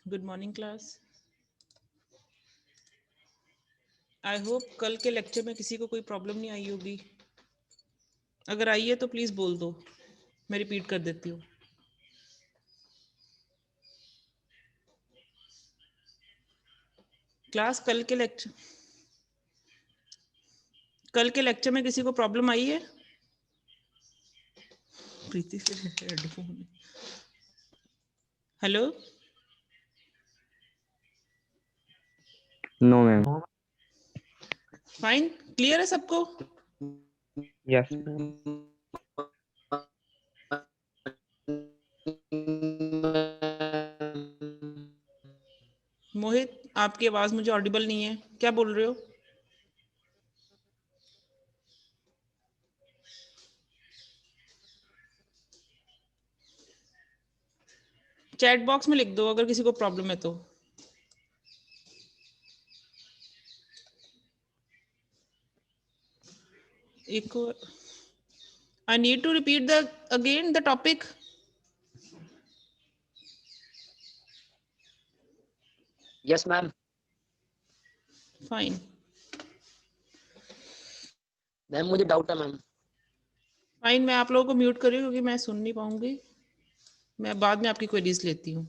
Good morning class. I hope कल के lecture में किसी को कोई प्रॉब्लम नहीं आई होगी। अगर आई है तो प्लीज बोल दो, मैं रिपीट कर देती हूँ। क्लास कल के लेक्चर में किसी को प्रॉब्लम आई है? प्रीति से headphone. Hello, no ma'am. Fine, clear है सबको? यस। मोहित, आपकी आवाज मुझे ऑडिबल नहीं है, क्या बोल रहे हो? चैट बॉक्स में लिख दो अगर किसी को प्रॉब्लम है तो। एक I need to repeat the again the topic. Yes ma'am. Fine ma'am मुझे डाउट है मैम। फाइन, मैं आप लोगों को म्यूट कर रही हूँ क्योंकि मैं सुन नहीं पाऊंगी। मैं बाद में आपकी क्वेरीज लेती हूँ।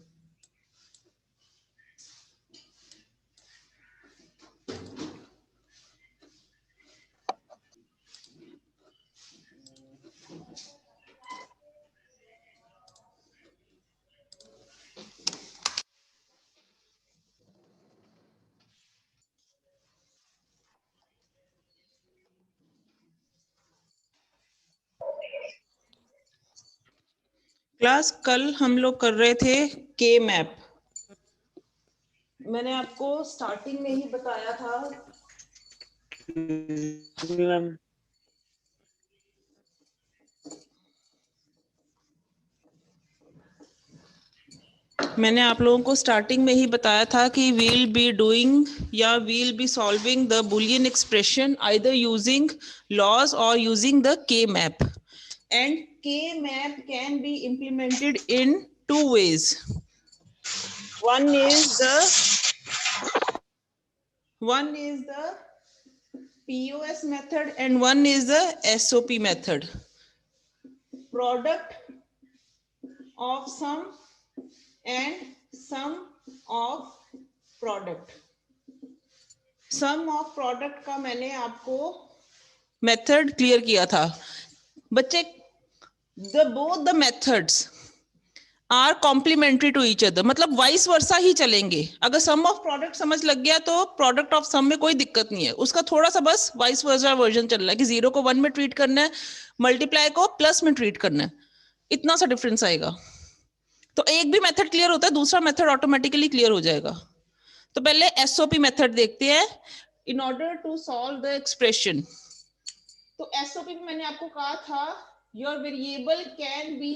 क्लास कल हम लोग कर रहे थे के मैप। मैंने आपको स्टार्टिंग में ही बताया था। मैम मैंने आप लोगों को स्टार्टिंग में ही बताया था कि वील बी डूइंग या we'll be solving the boolean expression either using laws और using the K map, and K map can be implemented in two ways. One is the POS method and one is the SOP method. Product of sum and sum of product. Sum of product का मैंने आपको method clear किया था बच्चे। Both the methods are complementary to each other, मतलब vice versa ही चलेंगे। अगर सम ऑफ प्रोडक्ट समझ लग गया तो प्रोडक्ट ऑफ सम में कोई दिक्कत नहीं है। उसका थोड़ा सा बस वाइस वर्सा वर्जन चल रहा है कि जीरो को 1 में ट्रीट करना है, मल्टीप्लाई को प्लस में ट्रीट करना है, इतना सा डिफरेंस आएगा। तो एक भी मेथड क्लियर होता है, दूसरा मेथड ऑटोमेटिकली क्लियर हो जाएगा। तो पहले एसओपी मेथड देखते हैं in order to solve the expression. तो एसओपी में मैंने आपको कहा था your variable can be,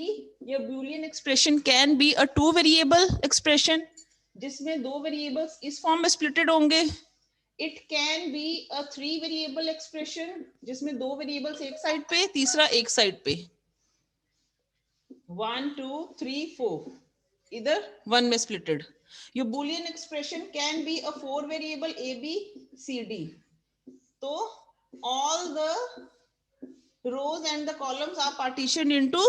your boolean expression can be a 2 variable expression जिसमें 2 वेरिएबल्स इस फॉर्म में स्प्लिटेड होंगे। It can be a 3 variable expression जिसमें 2 वेरिएबल्स एक साइड पे, तीसरा एक साइड पे। 1 2 3 4 इधर 1 में splitted. Your Boolean expression can be a 4 variable A, B, C, D. So all the rows and the columns are partitioned into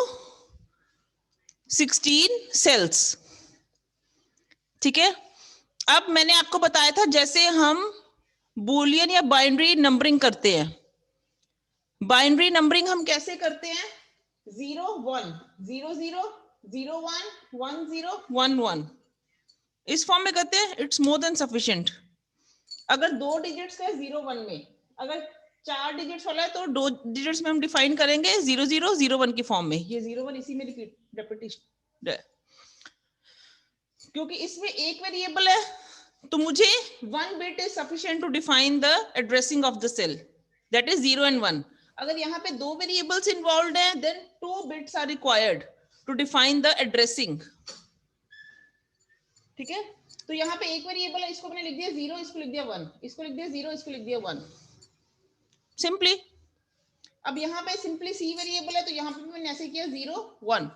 16 cells. ठीक है। अब मैंने आपको बताया था जैसे हम बूलियन या बाइनरी नंबरिंग करते हैं। बाइनरी नंबरिंग हम कैसे करते हैं? 0 1 0 0 0 1 1 0 1 1 इस फॉर्म में करते हैं। It's more than sufficient. अगर 2 डिजिट्स का 0 1 में, अगर 4 डिजिट्स वाला है तो 2 डिजिट्स में हम डिफाइन करेंगे 0 0 0 1 की फॉर्म में। ये 0 1 इसी में रेपिटेशन, क्योंकि इसमें एक वेरिएबल है तो मुझे 1 bit is sufficient to define the addressing of the cell, that is 0 and 1. अगर यहाँ पे 2 वेरिएबल्स इन्वॉल्वड हैं then 2 bits are required to define the addressing. ठीक है। तो यहाँ पे एक वेरिएबल है, इसको मैंने लिख दिया 0, इसको लिख दिया 1, इसको लिख दिया 0, इसको लिख दिया 1, सिंपली। अब यहाँ पे सिंपली सी वेरिएबल है तो यहाँ पे मैंने ऐसे किया 0 1।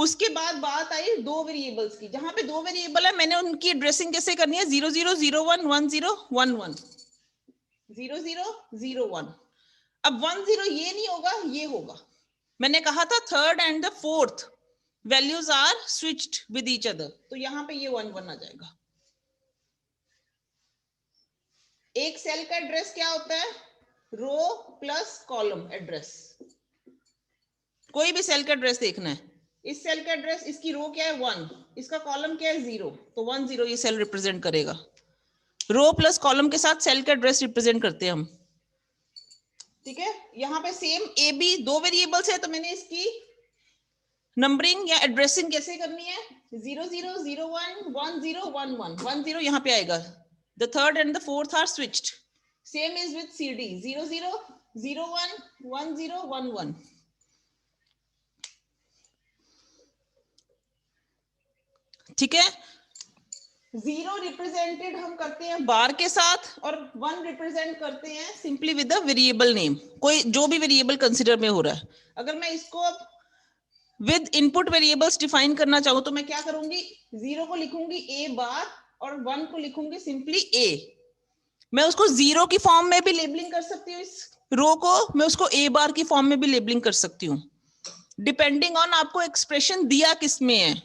उसके बाद बात आई दो वेरिएबल्स की, जहां पे दो वेरिएबल है मैंने उनकी एड्रेसिंग कैसे करनी है, 0001 1011 0001। अब 10 ये नहीं होगा, ये होगा। मैंने कहा था third and the fourth values are switched with each other, तो यहां पे ये 11 आ जाएगा। एक सेल का एड्रेस क्या होता है, रो प्लस कॉलम एड्रेस। कोई भी सेल का एड्रेस देखना है, इस सेल का एड्रेस, इसकी रो क्या है 1, इसका कॉलम क्या है 0, तो 1 0 ये सेल रिप्रेजेंट करेगा। रो प्लस कॉलम के साथ सेल का एड्रेस रिप्रेजेंट करते हैं हम, ठीक है। यहाँ पे सेम ए बी दो वेरिएबल्स है, तो मैंने इसकी नंबरिंग या एड्रेसिंग कैसे करनी है, 0001 1011 10 यहाँ पे आएगा। The third and the fourth are switched, same is with CD 0001 1011। ठीक है, 0 रिप्रेजेंटेड हम करते हैं बार के साथ और 1 रिप्रेजेंट करते हैं simply with the variable name, कोई जो भी वेरिएबल कंसीडर में हो रहा है। अगर मैं इसको विद इनपुट वेरिएबल्स डिफाइन करना चाहूं तो मैं क्या करूंगी, 0 को लिखूंगी ए बार और 1 को लिखूंगी सिंपली ए। मैं उसको 0 की फॉर्म में भी लेबलिंग कर सकती हूँ, इस रो को मैं उसको ए बार की फॉर्म में भी लेबलिंग कर सकती हूँ, डिपेंडिंग ऑन आपको एक्सप्रेशन दिया किस में है।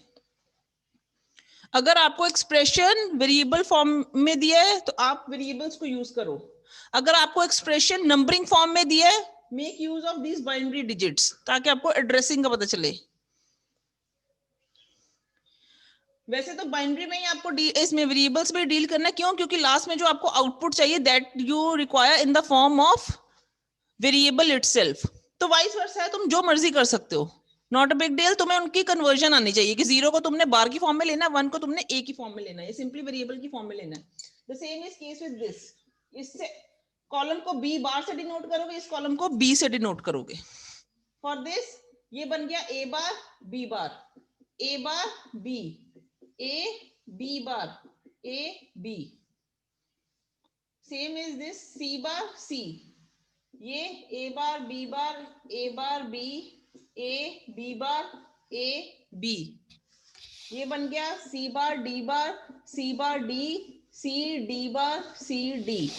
अगर आपको एक्सप्रेशन वेरिएबल फॉर्म में दिया है तो आप वेरिएबल्स को यूज करो, अगर आपको एक्सप्रेशन नंबरिंग फॉर्म में दिया है make use of this binary digits, ताकि आपको एड्रेसिंग का पता चले। वैसे तो बाइनरी में ही आपको इसमें वेरिएबल्स में डील करना है, क्यों, क्योंकि लास्ट में जो आपको आउटपुट चाहिए that you require in the form of variable itself. तो वाइस वर्सा है, तुम जो मर्जी कर सकते हो, नॉट अ बिग डील। तुम्हें उनकी कन्वर्जन आनी चाहिए कि 0 को तुमने बार की फॉर्म में लेना है, 1 को तुमने ए की फॉर्म में लेना है, सिंपली वेरिएबल की फॉर्म में लेना है। The same is case with this, इससे कॉलम को बी बार से डिनोट करोगे, इस कॉलम को बी से डिनोट करोगे। फॉर दिस ये बन गया A bar B bar, A bar B, A B bar, A B. Same is this C bar C, ये A bar B bar, A bar B, A B bar, A B. ये बन गया C bar D bar, C bar D, C D bar, C D.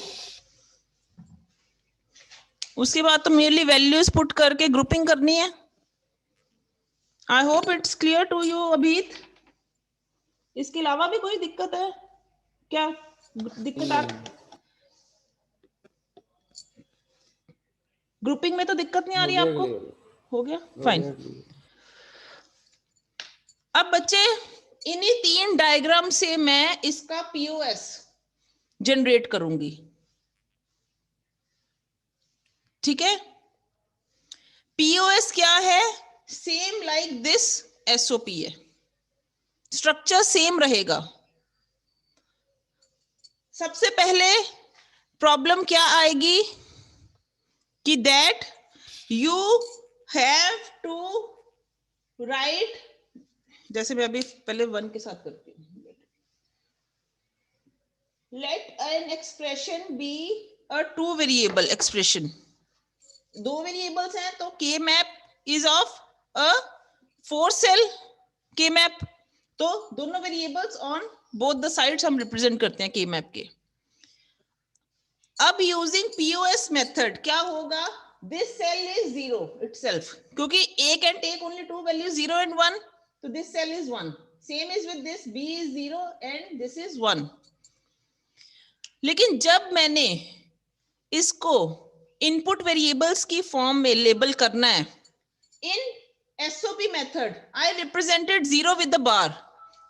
उसके बाद तो mainly values put करके grouping करनी है। I hope it's clear to you Abhit. इसके अलावा भी कोई दिक्कत है क्या, दिक्कत आ ग्रुपिंग में तो दिक्कत नहीं आ रही आपको, हो गया फाइन। अब बच्चे इन्हीं 3 डायग्राम से मैं इसका पीओएस जनरेट करूंगी, ठीक है। पीओएस क्या है, सेम लाइक दिस एसओपी है, स्ट्रक्चर सेम रहेगा। सबसे पहले प्रॉब्लम क्या आएगी कि that you have to write, जैसे मैं अभी पहले 1 के साथ करती हूँ, let an expression be a 2 variable expression. 2 variables हैं तो K map is of a 4 cell K map, तो दोनों variables on both the sides हम रिप्रेजेंट करते हैं के मैप के। अब यूजिंग पीओएस मेथड क्या होगा, दिस सेल इज 0 itself, क्योंकि a can take only 2 values 0 and 1, तो this cell is 1. Same is with this, b is 0 and this is 1. लेकिन जब मैंने इसको इनपुट वेरिएबल्स की फॉर्म में लेबल करना है, in SOP method I represented 0 with the bar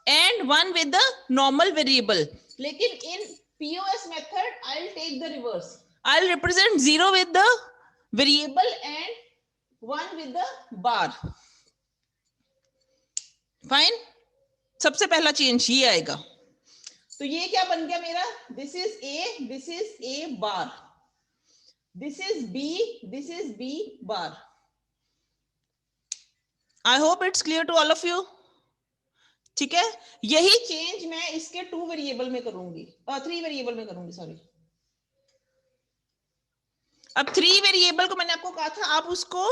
and 1 with the normal variable, लेकिन इन POS method I'll take the reverse, I'll represent 0 with the variable and 1 with the bar. Fine, सबसे पहला change ये आएगा। तो ये क्या बन गया मेरा, this is A bar, this is B bar. I hope it's clear to all of you, ठीक है। यही चेंज मैं इसके 2 वेरिएबल में करूंगी, 3 वेरिएबल में करूंगी, सॉरी। अब 3 वेरिएबल को मैंने आपको कहा था आप उसको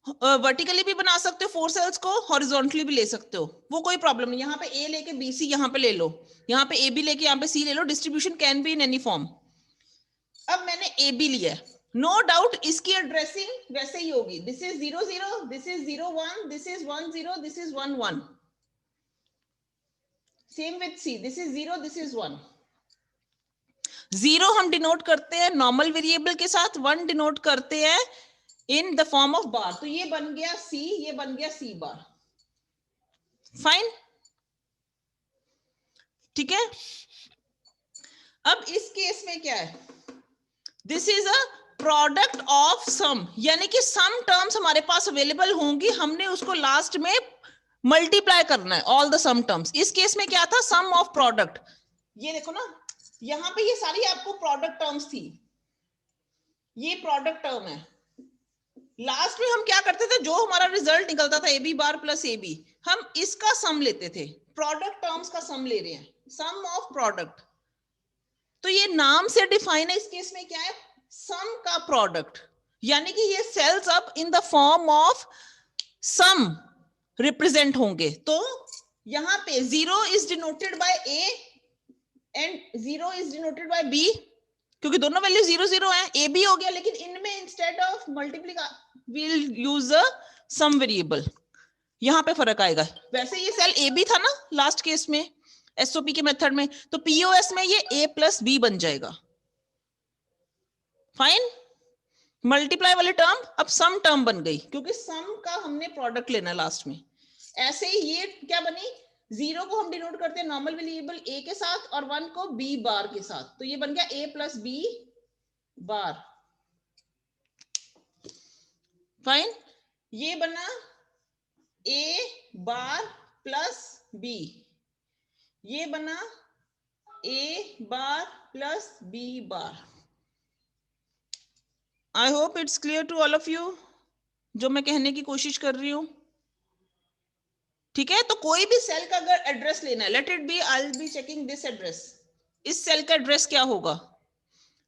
वर्टिकली भी बना सकते हो 4 सेल्स को, हॉरिजॉन्टली भी ले सकते हो, वो कोई प्रॉब्लम नहीं। यहाँ पे ए लेके बी सी यहाँ पे ले लो, यहाँ पे ए बी लेके यहाँ पे सी ले लो, distribution can be in any form. अब मैंने ए बी लिया है, नो डाउट इसकी एड्रेसिंग वैसे ही होगी, this is 0 0, this is 0 1, this is 1 0, this is 1 1। Same with C, this is 0, this is 1। 0 हम डिनोट करते हैं नॉर्मल वेरिएबल के साथ, 1 डिनोट करते हैं इन द फॉर्म ऑफ बार। तो ये बन गया सी, ये बन गया सी बार। फाइन, ठीक है। अब इस केस में क्या है, this is a product of sum, यानी कि सम टर्म्स हमारे पास अवेलेबल होंगी, हमने उसको लास्ट में मल्टीप्लाई करना है, ऑल द सम टर्म्स। इस केस में क्या था, सम ऑफ प्रोडक्ट। ये देखो ना, यहां पे ये सारी आपको प्रोडक्ट टर्म्स थी, ये प्रोडक्ट टर्म है। लास्ट में हम क्या करते थे, जो हमारा रिजल्ट निकलता था A B bar plus A B, हम इसका सम लेते थे, प्रोडक्ट टर्म्स का सम ले रहे हैं, सम ऑफ प्रोडक्ट। तो ये नाम से डिफाइन है, इस केस में क्या है, सम का प्रोडक्ट, यानी कि ये सेल्स अब in the form of sum represent होंगे। तो यहां पे 0 is denoted by A and 0 is denoted by B, क्योंकि दोनों वैल्यू 0 0 है, ए बी हो गया, लेकिन इनमें instead of multiply we'll use a sum variable, यहां पे फर्क आएगा। वैसे ये सेल ए बी था ना लास्ट केस में एसओपी के मेथड में, तो पीओएस में ये ए प्लस बी बन जाएगा। फाइन, मल्टीप्लाई वाली टर्म अब सम टर्म बन गई, क्योंकि सम का हमने प्रोडक्ट लेना लास्ट में। ऐसे ही ये क्या बनी, 0 को हम डिनोट करते हैं नॉर्मल वेरिएबल ए के साथ और 1 को बी बार के साथ, तो ये बन गया A plus B bar. Fine, ये बना ए बार प्लस बी, ये बना A bar plus B bar. I hope it's clear to all of you जो मैं कहने की कोशिश कर रही हूं, ठीक है। तो कोई भी सेल का अगर एड्रेस लेना है, let it be I will be checking this address, इस सेल का एड्रेस क्या होगा,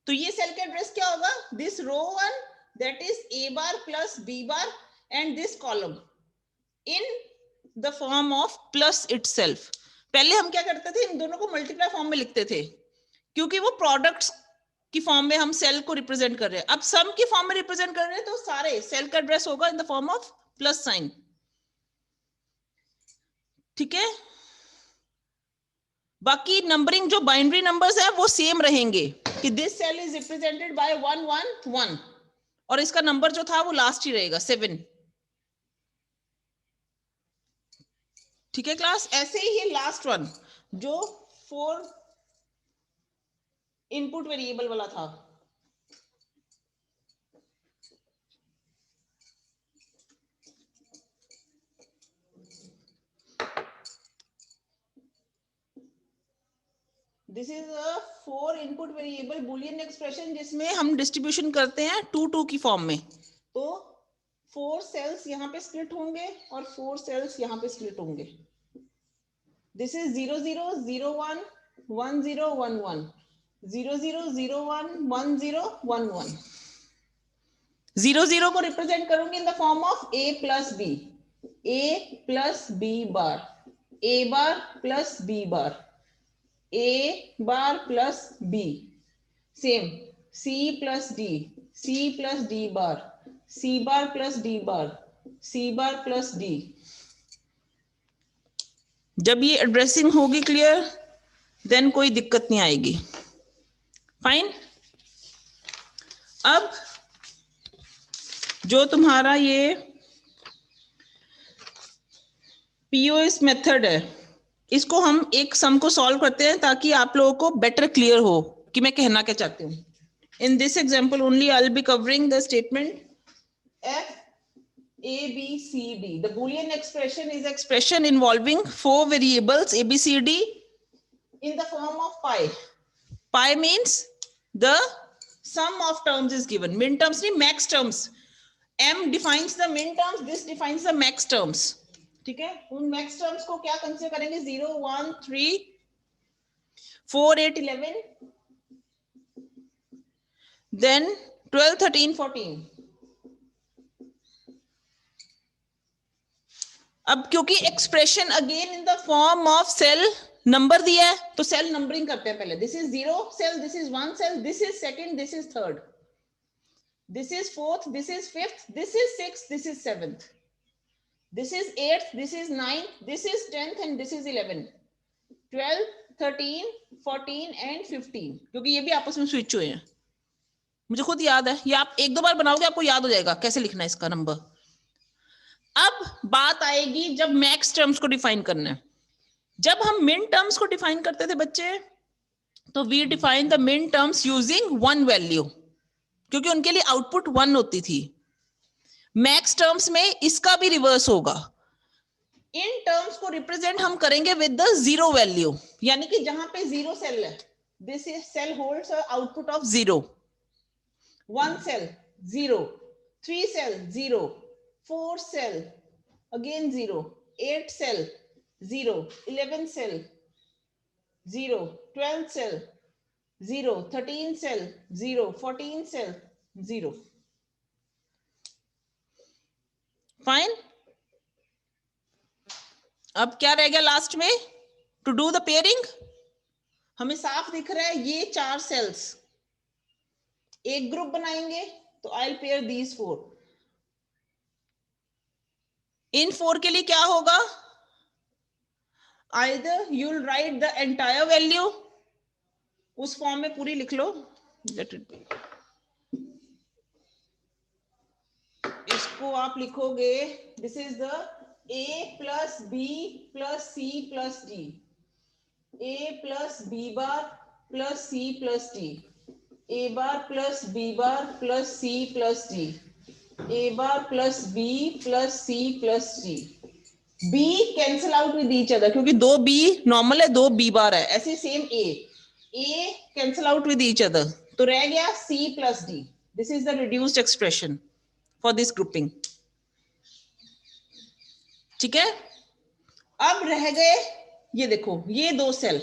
तो ये सेल का एड्रेस क्या होगा, this row 1 that is A bar plus B bar and this column in the form of plus itself. पहले हम क्या करते थे, इन दोनों को मल्टीप्लाई फॉर्म में लिखते थे, क्योंकि वो प्रोडक्ट्स की फॉर्म में हम सेल को रिप्रेजेंट कर रहे हैं। अब सम की फॉर्म में रिप्रेजेंट कर रहे हैं, तो सारे सेल का एड्रेस होगा इन the form of plus sign, ठीक है। बाकी नंबरिंग जो बाइनरी नंबर्स है वो सेम रहेंगे, कि this cell is represented by 1 1 1, और इसका नंबर जो था वो लास्ट ही रहेगा 7, ठीक है क्लास। ऐसे ही ये लास्ट वन जो 4 इनपुट वेरिएबल वाला था, this is a 4 input variable Boolean expression, जिसमें हम डिस्ट्रीब्यूशन करते हैं 2 2 की फॉर्म में। तो 4 सेल्स यहाँ पे स्प्लिट होंगे और 4 सेल्स यहाँ पे स्प्लिट होंगे। This is 0 0 0 1 1 0 1 1 0 0 0 1 1 0 1 1। 0 0 को रिप्रेजेंट करूंगी in the form of a plus B, a plus B bar, a bar plus b bar, a bar plus b, same c plus d, c plus d bar, c bar plus d bar, c bar plus d। जब ये addressing होगी clear, then कोई दिक्कत नहीं आएगी। Fine, अब जो तुम्हारा ये पीओएस मेथड है, इसको हम एक सम को सॉल्व करते हैं ताकि आप लोगों को बेटर क्लियर हो कि मैं कहना क्या चाहती हूँ। In this example only I will be covering the statement F A, B, C, D. The Boolean expression is expression involving 4 variables A, B, C, D in the form of pi. Pi means the sum of terms is given. Min terms नहीं, max terms. M defines the min terms. This defines the max terms. ठीक है, उन max terms को क्या consider करेंगे, 0 1 3 4 8 11 then 12 13 14। अब क्योंकि expression again in the form of cell number दिया है तो सेल नंबरिंग करते हैं पहले. This is 0 cell, this is 1 cell, this is second, this is third, this is fourth, this is fifth, this is sixth, this is seventh, this is eighth, this is ninth, this is 10th and this is 11, 12, 13, 14 and 15. क्योंकि ये भी आपस में switch हुए हैं. मुझे खुद याद है, ये आप एक दो बार बनाओगे आपको याद हो जाएगा कैसे लिखना है इसका नंबर. अब बात आएगी जब मैक्स टर्म्स को डिफाइन करना है. जब हम मिन टर्म्स को डिफाइन करते थे बच्चे, तो वी डिफाइन द मिन टर्म्स यूजिंग वन वैल्यू, क्योंकि उनके लिए आउटपुट 1 होती थी. मैक्स टर्म्स में इसका भी रिवर्स होगा. इन टर्म्स को रिप्रेजेंट हम करेंगे विद द 0 वैल्यू, यानी कि जहां पे 0 सेल है, this is cell holds output of 0. 1 cell 0, 3 cell 0, 4 cell again 0, 8 cell 0, 11 cell 0, 12 cell 0, 13 cell 0, 14 cell 0. Fine. अब क्या रह गया लास्ट में? To do the pairing. हमें साफ दिख रहा है ये 4 सेल्स एक ग्रुप बनाएंगे, तो आई विल पेयर दीज 4. इन 4 के लिए क्या होगा? Either you will write the entire value, उस फॉर्म में पूरी लिख लो, लेट इट बी. इसको आप लिखोगे, this is the a plus b plus c plus d, a plus b bar plus c plus d, a bar plus b bar plus c plus d, a bar plus b plus c plus d. b cancel out with each other, क्योंकि 2 b normal है, 2 b बार है. ऐसे same a cancel out with each other, तो रह गया c plus d. This is the reduced expression for this grouping. ठीक है. अब रह गए ये, देखो ये 2 सेल,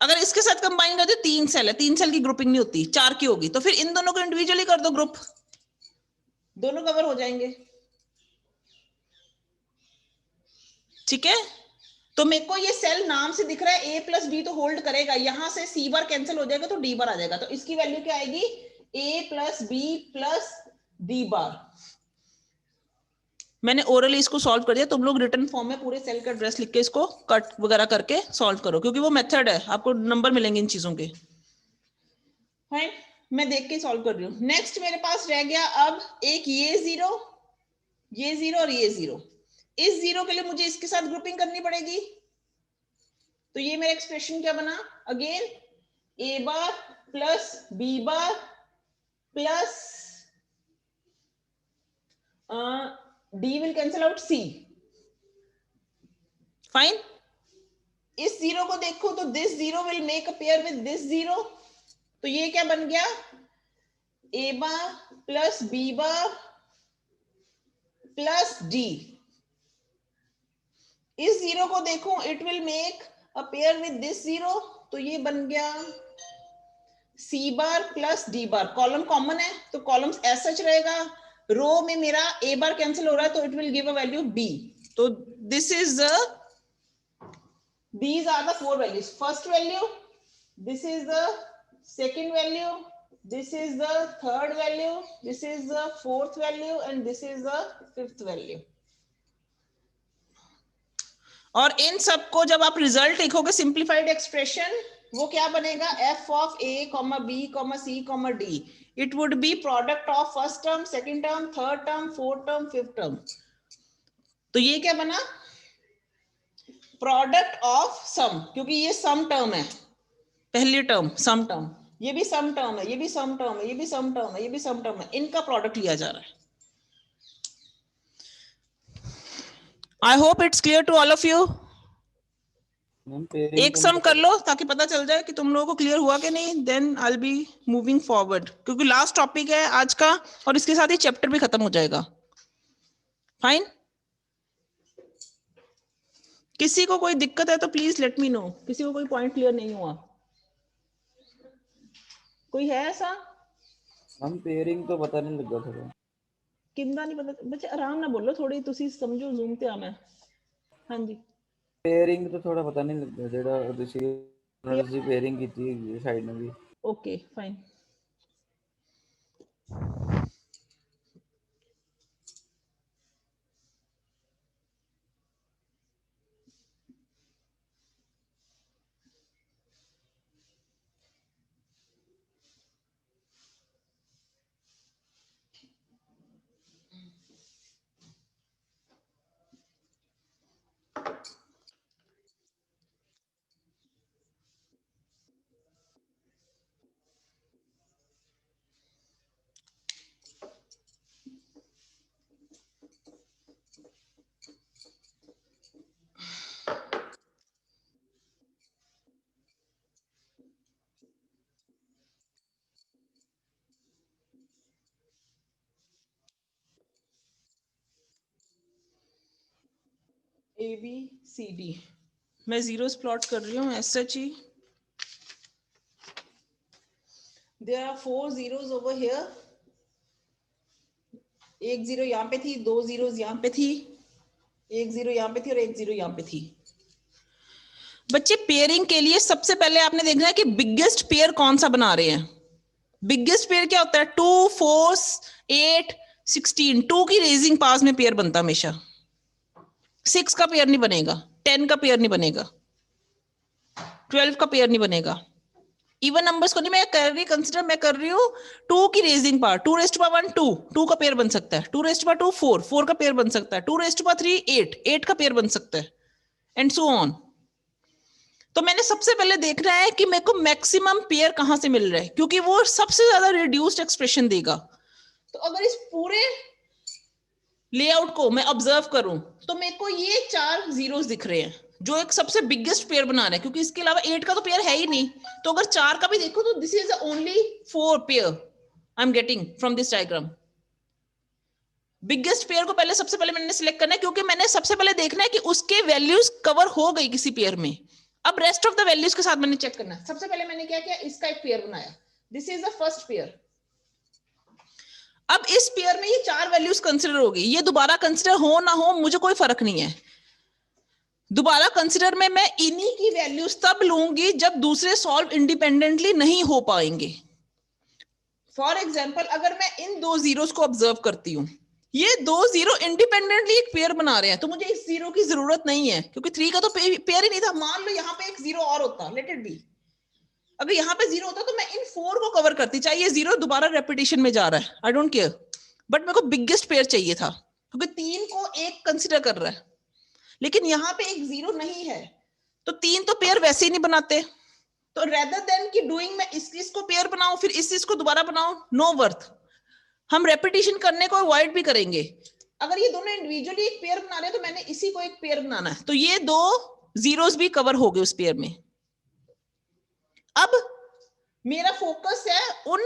अगर इसके साथ कंबाइन करते 3 सेल है, 3 सेल की ग्रुपिंग नहीं होती, 4 की होगी, तो फिर इन दोनों को इंडिविजुअली कर दो ग्रुप, दोनों कवर हो जाएंगे. ठीक है. तो मेरे को ये सेल नाम से दिख रहा है a प्लस बी, तो होल्ड करेगा, यहां से c बार कैंसिल हो जाएगा तो d बार आ जाएगा, तो इसकी वैल्यू क्या आएगी? a plus B plus d bar. मैंने ओरली इसको सॉल्व कर दिया, तुम लोग रिटर्न फॉर्म में पूरे सेल का एड्रेस लिख के इसको कट वगैरह करके सॉल्व करो, क्योंकि वो मेथड है, आपको नंबर मिलेंगे इन चीजों के. फाइन. मैं देख के सॉल्व कर रही हूँ. नेक्स्ट मेरे पास रह गया अब एक ये 0 और ये 0. इस 0 के लिए मुझे इसके साथ ग्रुपिंग करनी पड़ेगी, तो ये मेरा एक्सप्रेशन क्या बना? Again a bar plus b bar plus D will cancel out C. Fine. इस 0 को देखो तो this 0 will make a pair with this 0. तो ये क्या बन गया? A bar plus B bar plus D. इस 0 को देखो, it will make a pair with this 0. तो ये बन गया C बार प्लस D बार. कॉलम कॉमन है तो कॉलम्स एज सच रहेगा. रो में मेरा a बार कैंसिल हो रहा है, तो it will give a value b. तो this is the, these are the 4 values. First value, this is the second value, this is the third value, this is the fourth value and this is the fifth value. और इन सबको जब आप result लिखोगे simplified expression, वो क्या बनेगा? f of a, b, c, d. It would be product of first term, second term, third term, fourth term, fifth term. तो ये क्या बना? प्रोडक्ट ऑफ सम, क्योंकि ये सम टर्म है, पहली टर्म सम टर्म, ये भी सम टर्म है, ये भी सम टर्म है, ये भी सम टर्म है, ये भी सम टर्म है, इनका प्रोडक्ट लिया जा रहा है. I hope it's clear to all of you. एक सम कर लो ताकि पता चल जाए कि तुम लोगों को क्लियर हुआ कि नहीं. Then I will be moving forward, क्योंकि लास्ट टॉपिक है आज का और इसके साथ ही चैप्टर भी खत्म हो जाएगा. फाइन. किसी को कोई दिक्कत है तो प्लीज लेट मी नो. किसी को कोई पॉइंट क्लियर नहीं हुआ? कोई है ऐसा? हम पेयरिंग तो पता नहीं लगा था. किंदा नहीं पता? बच्चे आराम ना बोलो थोड़ी, तुसी समझो जूम ते आ मैं हाँ जी, पेयरिंग तो थोड़ा पता नहीं लगता जेड़ा ਤੁਸੀਂ ਤੁਸੀਂ पेयरिंग ਕੀਤੀ ਹੈ ਸਾਈਡ ਨਾਲ ਵੀ okay fine. A B C D मैं जीरोस प्लॉट कर रही हूँ एस सच ही। There are 4 zeros over here, एक जीरो यहाँ पे थी, 2 zeros यहाँ पे थी, एक जीरो यहाँ पे थी और एक जीरो यहाँ पे थी। बच्चे पेयरिंग के लिए सबसे पहले आपने देखना है कि बिगेस्ट पेयर कौन सा बना रहे हैं। बिगेस्ट पेयर क्या होता है? 2 4 8 16। 2 की रेजिंग पास में पेयर बनता हमेशा, 6 का पेयर नहीं बनेगा, 10 का पेयर नहीं बनेगा, 12 का पेयर नहीं बनेगा। इवन नंबर्स को नहीं मैं कर रही कंसिडर, मैं कर रही हूँ 2 की रेजिंग पावर। 2 रेस्ट पावर 1 2, 2 का पेयर बन सकता है। 2 रेस्ट पावर 2 4, 4 का पेयर बन सकता है। 2 रेस्ट पावर 3 8, 8 का पेयर बन सकता है, एंड सो ऑन। तो मैंने सबसे पहले देखना है कि मेरे को मैक्सिमम पेयर कहां से मिल रहा है, क्योंकि वो सबसे ज्यादा रिड्यूस्ड एक्सप्रेशन देगा। तो अगर इस पूरे लेआउट को मैं ऑब्जर्व करूं तो मेरे को ये 4 जीरोस दिख रहे हैं जो एक सबसे बिगेस्ट पेयर बना रहे हैं, क्योंकि इसके अलावा 8 का तो पेयर है ही नहीं। तो अगर 4 का भी देखो तो this is the only 4 pair I am getting from this diagram. Biggest pair को पहले सबसे पहले मैंने सिलेक्ट करना है, क्योंकि मैंने सबसे पहले देखना है कि उसके वैल्यूज कवर हो गई किसी पेयर में। अब रेस्ट ऑफ द वैल्यूज के साथ मैंने चेक करना है। सबसे पहले मैंने क्या किया, इसका एक पेयर बनाया, this is the first pair. अब इस पेयर में ये 4 वैल्यूज कंसिडर होगी, ये दोबारा कंसिडर हो ना हो मुझे कोई फर्क नहीं है। दोबारा कंसिडर में मैं इन्हीं की वैल्यूज तब लूंगी जब दूसरे सॉल्व इंडिपेंडेंटली नहीं हो पाएंगे। फॉर एग्जाम्पल अगर मैं इन 2 जीरोस को ऑब्जर्व करती हूँ, ये 2 जीरो इंडिपेंडेंटली एक पेयर बना रहे हैं, तो मुझे इस जीरो की जरूरत नहीं है, क्योंकि 3 का तो पेयर ही नहीं था। मान लो यहाँ पे एक जीरो और होता, लेट इट बी, अगर यहाँ पे जीरो होता तो मैं इन 4 को कवर करती, चाहे ये जीरो दोबारा रेपिटेशन में जा रहा है, आई डोंट केयर, बट मेरे को बिगेस्ट पेयर चाहिए था, क्योंकि 3 को एक कंसिडर कर रहा है। लेकिन यहाँ पे एक जीरो नहीं है, तो 3 तो पेयर वैसे ही नहीं बनाते। तो रेदर देन कि डूइंग मैं इसको पेयर बनाऊं फिर इस को दोबारा बनाऊं, नो वर्थ। हम रेपिटेशन करने को अवॉइड भी करेंगे। अगर ये दोनों इंडिविजुअली एक पेयर बना रहे हैं तो मैंने इसी को एक पेयर बनाना है, तो ये 2 जीरोस भी कवर हो गए उस पेयर में। अब मेरा फोकस है उन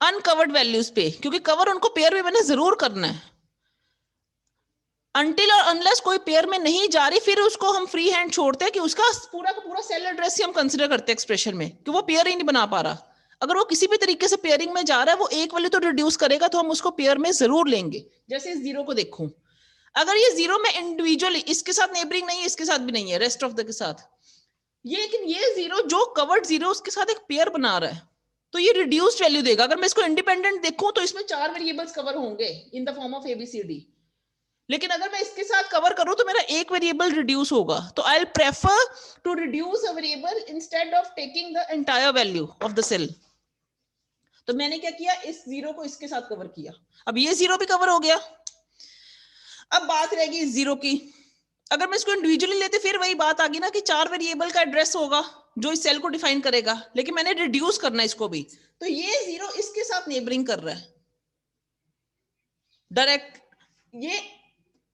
अनकवर्ड वैल्यूज पे, क्योंकि कवर उनको पेयर में मैंने जरूर करना है। अनटिल और अनलेस कोई पेयर में नहीं जा रही, फिर उसको हम फ्री हैंड छोड़ते हैं कि उसका पूरा का पूरा सेल एड्रेस ही हम कंसीडर करते हैं एक्सप्रेशन में, कि वो पेयर ही नहीं बना पा रहा। अगर वो किसी भी तरीके से पेयरिंग में जा रहा है, वो एक वैल्यू तो रिड्यूस करेगा, तो हम उसको पेयर में जरूर लेंगे। जैसे इस जीरो को देखूं, अगर ये जीरो में इंडिविजुअली इसके साथ नेबरिंग नहीं है, इसके साथ भी नहीं है, रेस्ट ऑफ द के साथ, लेकिन ये जीरो जो कवर्ड जीरो उसके साथ एक पेयर बना रहा है, तो ये रिड्यूस्ड वैल्यू देगा। अगर मैं इसको इंडिपेंडेंट देखूं तो इसमें 4 वेरिएबल्स कवर होंगे in the form of A B C D, लेकिन अगर मैं इसके साथ कवर करूं तो मेरा एक वेरिएबल रिड्यूस होगा। तो I will prefer to reduce a variable instead of taking the entire value of the cell. तो मैंने क्या किया, इस जीरो को इसके साथ कवर किया, अब ये जीरो भी कवर हो गया। अब बात रहेगी इस जीरो की, अगर मैं इसको इंडिविजुअली लेते फिर वही बात आ गई ना कि 4 वेरिएबल का एड्रेस होगा जो इस सेल को डिफाइन करेगा, लेकिन मैंने रिड्यूस करना है इसको भी, तो ये जीरो इसके साथ नेबरिंग कर रहा है डायरेक्ट, ये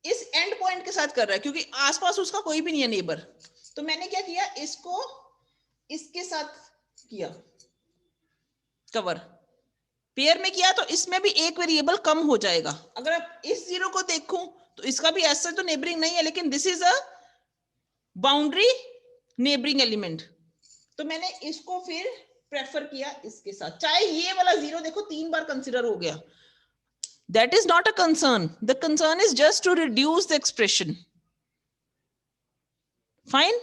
इस एंड पॉइंट के साथ कर रहा है, क्योंकि आसपास उसका कोई भी नहीं है नेबर। तो मैंने क्या किया, इसको इसके साथ किया कवर, पेयर में किया, तो इसमें भी एक वेरिएबल कम हो जाएगा। अगर आप इस जीरो को देखूं तो इसका भी ऐसा तो नेबरिंग नहीं है, लेकिन this is a boundary neighbouring element, तो मैंने इसको फिर प्रेफर किया इसके साथ। चाहे ये वाला जीरो देखो 3 बार कंसिडर हो गया, that is not a concern, the concern is just to reduce the expression, Fine.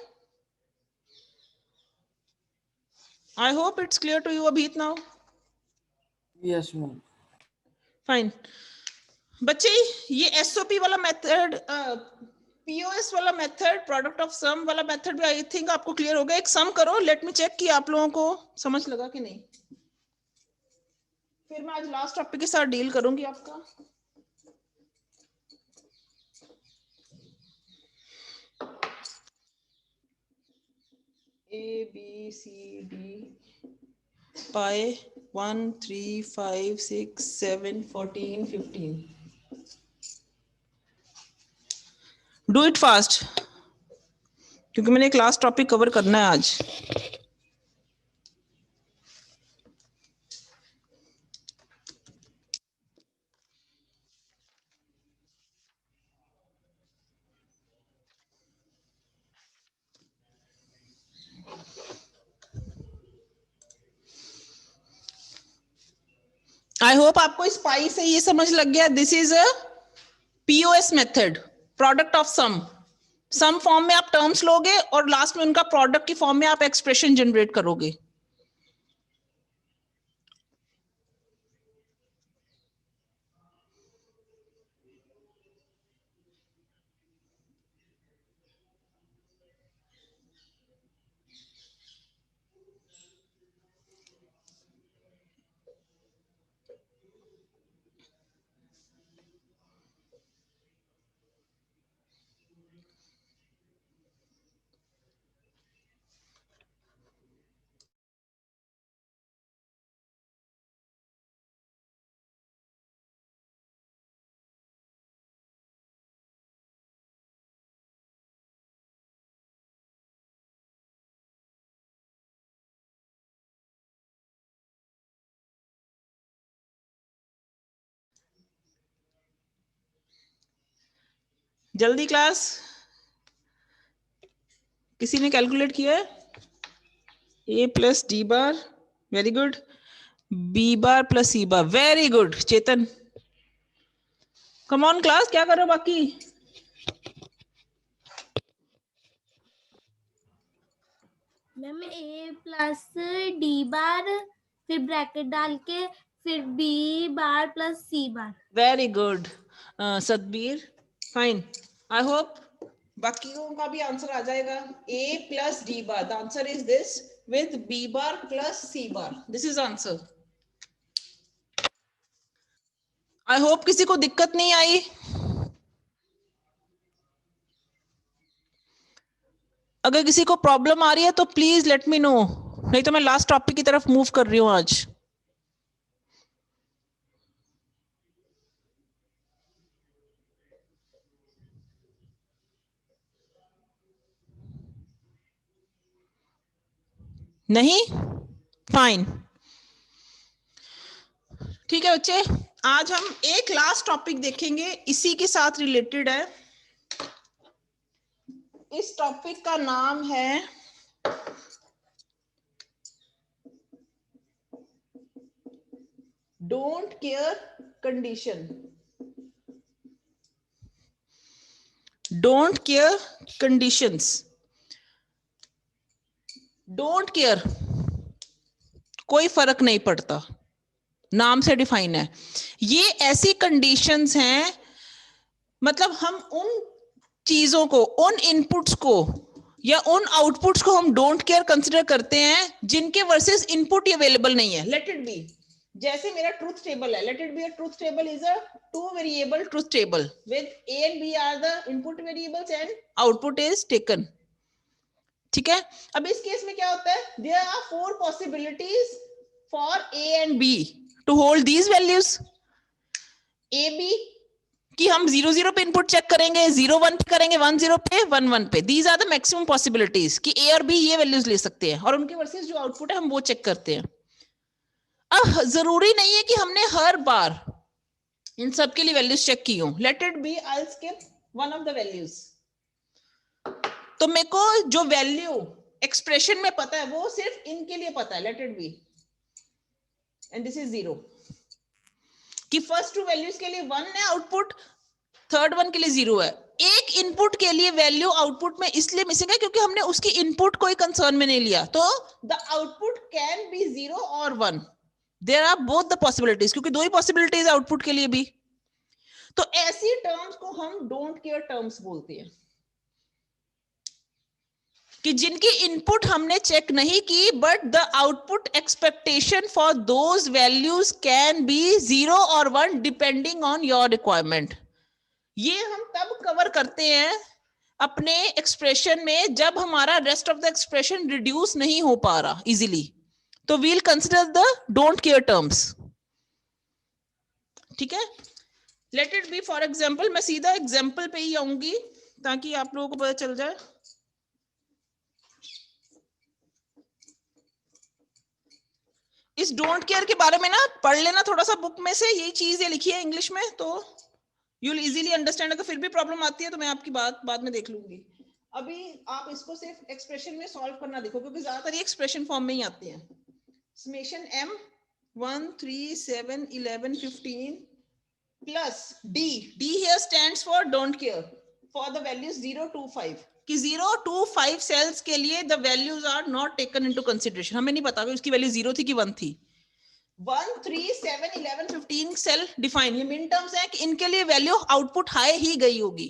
I hope it's clear to you, Abhit, now. Yes, ma'am. Fine. बच्चे ये एसओपी वाला मेथड, पीओएस वाला मेथड, प्रोडक्ट ऑफ सम वाला method भी I think आपको clear हो गया. एक सम करो, लेट मी चेक कि आप लोगों को समझ लगा कि नहीं. फिर मैं आज लास्ट टॉपिक के साथ डील करूंगी आपका. A B C D pi 1 3 5 6 7 14 15. Do it fast क्योंकि मैंने एक लास्ट टॉपिक कवर करना है आज. आई होप आपको इस पाई से ये समझ लग गया. This is a POS method, product of sum form में आप टर्म्स लोगे और लास्ट में उनका प्रोडक्ट की फॉर्म में आप एक्सप्रेशन जनरेट करोगे. जल्दी क्लास, किसी ने कैलकुलेट किया है? A plus D bar, very good. B bar plus C bar, very good. Chetan, come on class, क्या करो बाकी? Ma'am A plus D bar, फिर ब्रैकेट डाल के, फिर B bar plus C bar. Very good Satbir, fine. I hope बाकियों का भी आंसर आ जाएगा. A plus D bar, the answer is this with B bar plus C bar. This is answer. I hope किसी को दिक्कत नहीं आई. अगर किसी को प्रॉब्लम आ रही है तो प्लीज लेट मी नो, नहीं तो मैं लास्ट टॉपिक की तरफ मूव कर रही हूं आज. नहीं, फाइन. ठीक है बच्चे, आज हम एक लास्ट टॉपिक देखेंगे, इसी के साथ रिलेटेड है. इस टॉपिक का नाम है don't care condition. Don't care conditions. Don't care, कोई फर्क नहीं पड़ता, नाम से डिफाइन है. ये ऐसी कंडीशंस हैं, मतलब हम उन चीजों को, उन इनपुट्स को या उन आउटपुट्स को हम डोंट केयर कंसिडर करते हैं जिनके वर्सेस इनपुट ही अवेलेबल नहीं है. लेट इट बी, जैसे मेरा ट्रूथ टेबल है, let it be a truth table is a 2 variable truth table with a and b are the input variables and output is taken. ठीक है. अब इस case में क्या होता है, there are 4 possibilities for a and b to hold these values. a b कि हम 0 0 पे इनपुट चेक करेंगे, 0 1 पे करेंगे, 1 0 पे, 1 1 पे. These are the maximum possibilities कि ए और बी ये वैल्यूज ले सकते हैं और उनके वर्सेस जो आउटपुट है हम वो चेक करते हैं. अब जरूरी नहीं है कि हमने हर बार इन सब के लिए वैल्यूज चेक की हो. Let it be I skip one of the values. तो मेरे को जो वैल्यू एक्सप्रेशन में पता है वो सिर्फ इनके लिए पता है. Let it B and this is 0 कि फर्स्ट 2 वैल्यूज के लिए 1 है आउटपुट, थर्ड वन के लिए 0 है. एक इनपुट के लिए वैल्यू आउटपुट में इसलिए मिसिंग है क्योंकि हमने उसकी इनपुट कोई कंसर्न में नहीं लिया, तो द आउटपुट कैन बी 0 और 1, there are both the possibilities, क्योंकि दो ही पॉसिबिलिटीज आउटपुट के लिए भी। तो ऐसी टर्म्स को हम डोंट केयर टर्म्स बोलते हैं, कि जिनकी इनपुट हमने चेक नहीं की but the output expectation for those values can be 0 और 1 डिपेंडिंग ऑन योर रिक्वायरमेंट। ये हम तब कवर करते हैं अपने एक्सप्रेशन में जब हमारा rest of the expression reduce नहीं हो पा रहा इजीली, तो we'll consider the don't care terms. ठीक है, let it be for example, मैं सीधा एग्जाम्पल पे ही आऊंगी ताकि आप लोगों को पता चल जाए। इस डोंट केयर के बारे में ना पढ़ लेना थोड़ा सा बुक में से, यही चीज है लिखी है इंग्लिश में, तो यू विल इजीली अंडरस्टैंड। अगर फिर भी प्रॉब्लम आती है तो मैं आपकी बात बाद में देख लूंगी। अभी आप इसको सिर्फ एक्सप्रेशन में सॉल्व करना देखो, क्योंकि ज्यादातर ये एक्सप्रेशन फॉर्म में ही आते हैं। Summation m 1 3 7 11 15 plus d here stands for don't care for the values 0 to 5, कि 0 to 5 सेल्स के लिए the values are not taken into consideration। हमें नहीं पता कि उसकी वैल्यू 0 थी कि 1 थी। 1 3 7 11 15 सेल डिफाइन, ये मिन टर्म्स है कि इनके लिए वैल्यू आउटपुट हाई ही गई होगी,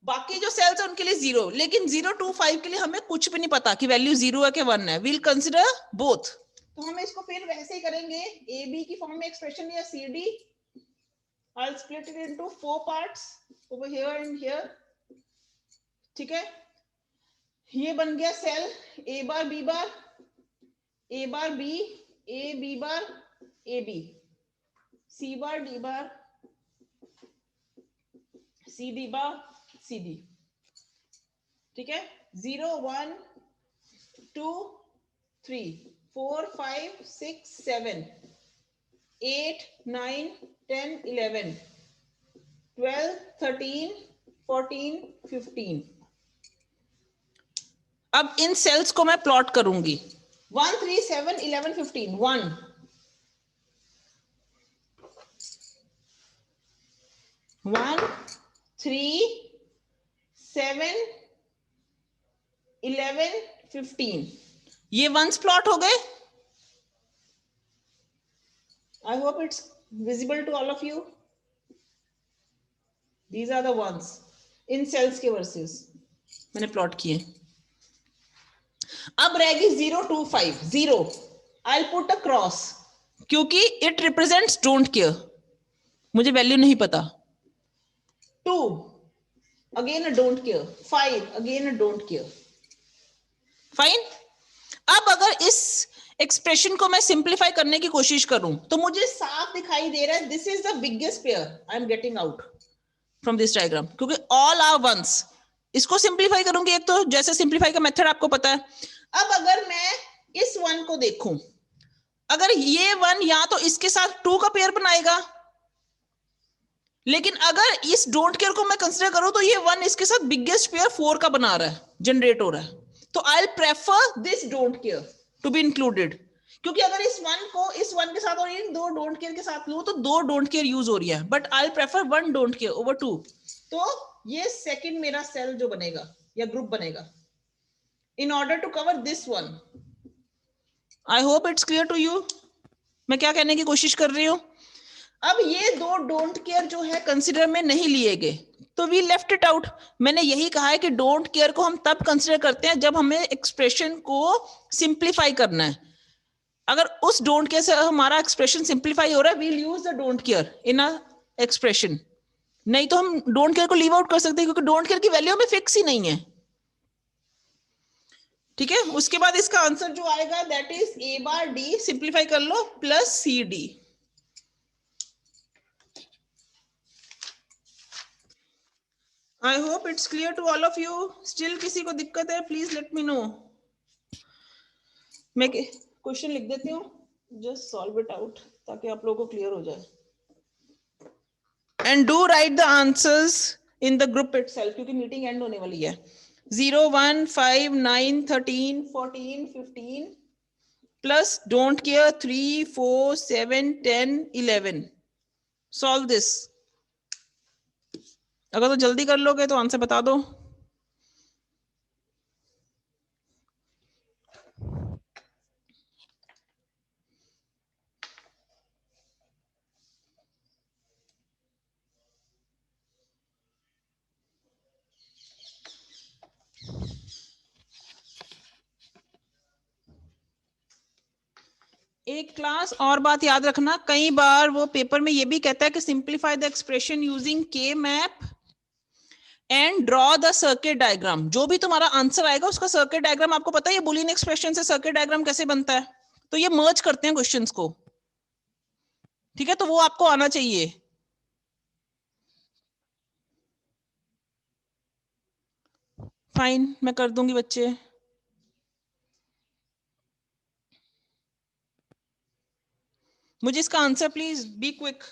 बाकी जो सेल्स है उनके लिए 0, लेकिन 0 to 5 के लिए हमें कुछ भी नहीं पता कि वैल्यू 0 है कि 1 है। वील कंसिडर बोथ, तो हम इसको फिर वैसे ही करेंगे ए बी की फॉर्म में एक्सप्रेशन या C D. I'll split it into 4 parts over here and here। ठीक है, ये बन गया cell a bar b bar, a bar b, a b bar, a b, c bar d bar, c d bar, c d। ठीक है, 0 1 2 3 4 5 6 7 8 9 10 11 12 13 14 15। अब इन sales को मैं प्लॉट करूंगी। 1 3 7 11 15 1 1 3 7 11 15, ये वंस प्लॉट हो गए। I hope it's visible to all of you. These are the ones in cells के verses मैंने प्लॉट किए। अब रहेगी 0 to 5, 0 I'll put a cross क्योंकि it represents don't care, मुझे वैल्यू नहीं पता। 2 again a don't care, 5 again a don't care। Fine. अब अगर इस एक्सप्रेशन को मैं सिंप्लीफाई करने की कोशिश करूं तो मुझे साफ दिखाई दे रहा है this is the biggest pair I am getting out from this diagram, क्योंकि ऑल आर वंस। इसको सिंप्लीफाई करूंगी, एक तो जैसे सिंप्लीफाई का मेथड आपको पता है। अब अगर मैं इस 1 को देखूं, अगर ये 1 या तो इसके साथ 2 का पेयर बनाएगा, लेकिन अगर इस डोंट केयर को मैं कंसीडर करूं तो ये 1 इसके साथ बिगेस्ट पेयर 4 का बना रहा है, जनरेट हो रहा है। तो I will prefer this don't care to be included, क्योंकि अगर इस 1 को इस 1 के साथ और इन 2 डोंट केयर के साथ लूं तो 2 डोंट केयर यूज हो रही है, but I will prefer 1 don't care over 2। तो ये सेकंड मेरा सेल जो बनेगा या ग्रुप बनेगा in order to cover this 1। I hope it's clear to you मैं क्या कहने की कोशिश कर रही हूं। अब ये 2 डोंट केयर जो है कंसिडर में नहीं लिए गए, तो वी लेफ्ट इट आउट। मैंने यही कहा है कि डोंट केयर को हम तब कंसिडर करते हैं जब हमें एक्सप्रेशन को सिंप्लीफाई करना है। अगर उस डोंट केयर से हमारा एक्सप्रेशन सिंप्लीफाई हो रहा है, we'll use the don't care in a expression, नहीं तो हम डोंट केयर को लीव आउट कर सकते हैं, क्योंकि डोंट केयर की वैल्यू में फिक्स ही नहीं है। ठीक है, उसके बाद इसका आंसर जो आएगा that is A bar D, simplify कर लो, plus C D. I hope it's clear to all of you. Still किसी को दिक्कत है please let me know. मैं क्वेश्चन लिख देती हूँ, just solve it out ताकि आप लोगों को क्लियर हो जाए। And do write the answers in the group itself क्योंकि मीटिंग एंड होने वाली है। 0 1 5 9 13 14 15 plus don't care 3 4 7 10 11. Solve this. अगर तो जल्दी कर लोगे तो आंसर बता दो। एक क्लास और बात याद रखना, कई बार वो पेपर में ये भी कहता है कि सिंप्लीफाई द एक्सप्रेशन यूजिंग के map and draw the circuit diagram. जो भी तुम्हारा आंसर आएगा उसका सर्किट डायग्राम आपको पता है, ये बुलियन एक्सप्रेशन से सर्किट डायग्राम कैसे बनता है, तो ये मर्ज करते हैं क्वेश्चंस को, ठीक है, तो वो आपको आना चाहिए। फाइन, मैं कर दूंगी बच्चे। मुझे इसका आंसर प्लीज बी क्विक।